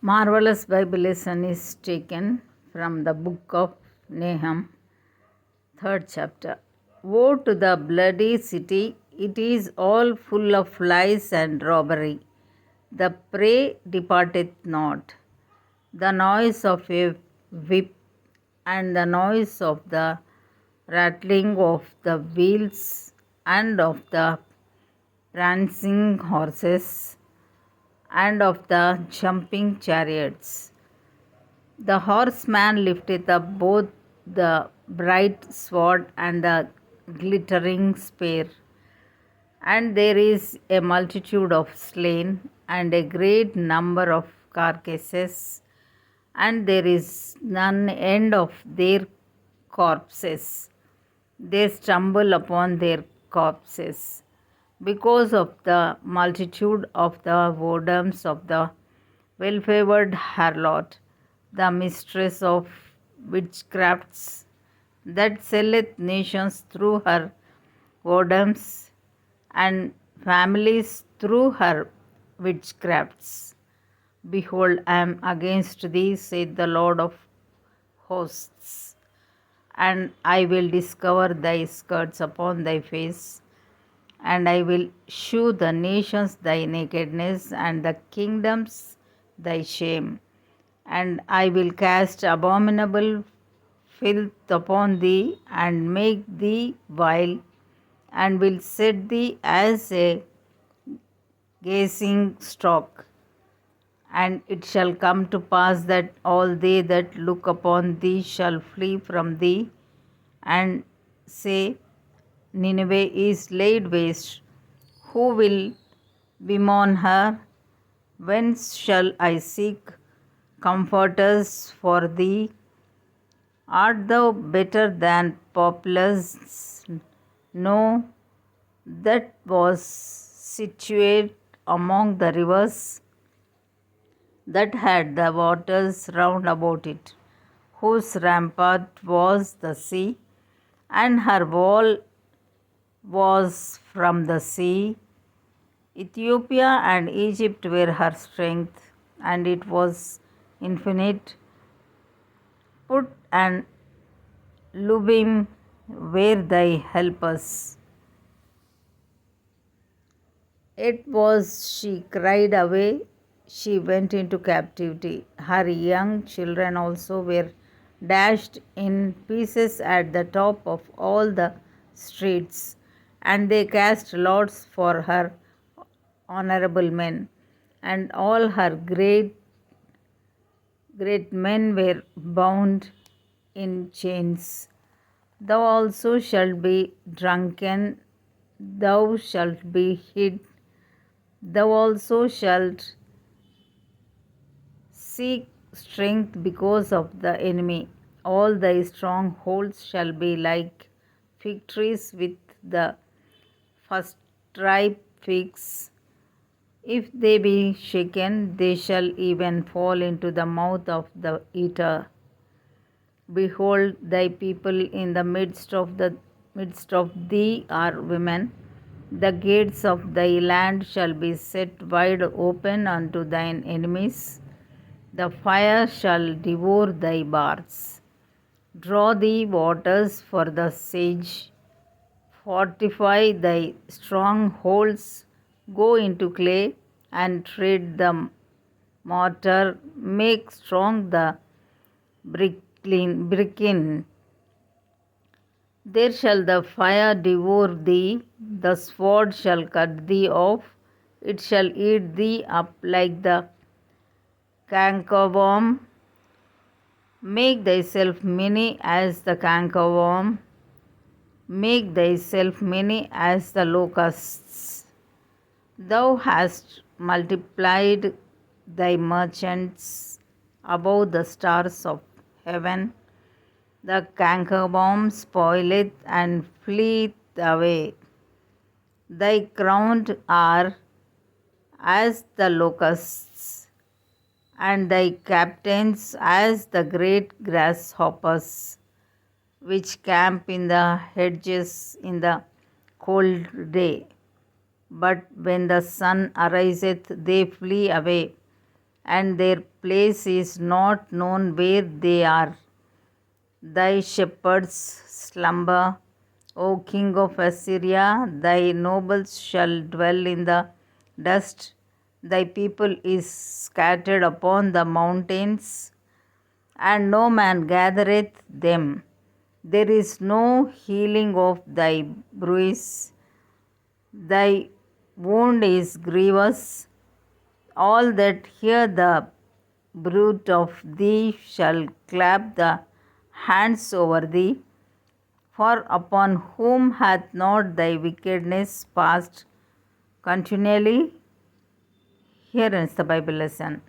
Marvelous Bible lesson is taken from the book of Nahum, 3rd chapter. Woe to the bloody city! It is all full of lies and robbery. The prey departeth not. The noise of a whip and the noise of the rattling of the wheels and of the prancing horses and of the jumping chariots. The horseman lifteth up both the bright sword and the glittering spear. And there is a multitude of slain, and a great number of carcasses, and there is none end of their corpses. They stumble upon their corpses because of the multitude of the whoredoms of the well-favored harlot, the mistress of witchcrafts, that selleth nations through her whoredoms, and families through her witchcrafts. Behold, I am against thee, saith the Lord of hosts, and I will discover thy skirts upon thy face, and I will shew the nations thy nakedness, and the kingdoms thy shame. And I will cast abominable filth upon thee, and make thee vile, and will set thee as a gazing stock. And it shall come to pass that all they that look upon thee shall flee from thee, and say, Nineveh is laid waste. Who will bemoan her? Whence shall I seek comforters for thee? Art thou better than Populus? No, that was situate among the rivers, that had the waters round about it, whose rampart was the sea, and her wall was from the sea. Ethiopia and Egypt were her strength, and it was infinite. Put and Lubim were thy helpers. It was she cried away, she went into captivity. Her young children also were dashed in pieces at the top of all the streets, and they cast lots for her honorable men, and all her great men were bound in chains. Thou also shalt be drunken, thou shalt be hid, thou also shalt seek strength because of the enemy. All thy strongholds shall be like fig trees with the first ripe figs. If they be shaken, they shall even fall into the mouth of the eater. Behold, thy people in the midst of thee are women. The gates of thy land shall be set wide open unto thine enemies. The fire shall devour thy bars. Draw thee waters for the siege. Fortify thy strongholds. Go into clay and tread the mortar. Make strong the brickin. There shall the fire devour thee, the sword shall cut thee off, it shall eat thee up like the cankerworm. Make thyself many as the cankerworm, make thyself many as the locusts. Thou hast multiplied thy merchants above the stars of heaven. The cankerworm spoileth and fleeth away. Thy crowned are as the locusts, and thy captains as the great grasshoppers, which camp in the hedges in the cold day. But when the sun ariseth, they flee away. and their place is not known where they are. Thy shepherds slumber, O King of Assyria, thy nobles shall dwell in the dust, thy people is scattered upon the mountains, and no man gathereth them. There is no healing of thy bruise, thy wound is grievous. All that hear the bruit of thee shall clap the hands over thee. For upon whom hath not thy wickedness passed continually? Here ends the Bible lesson.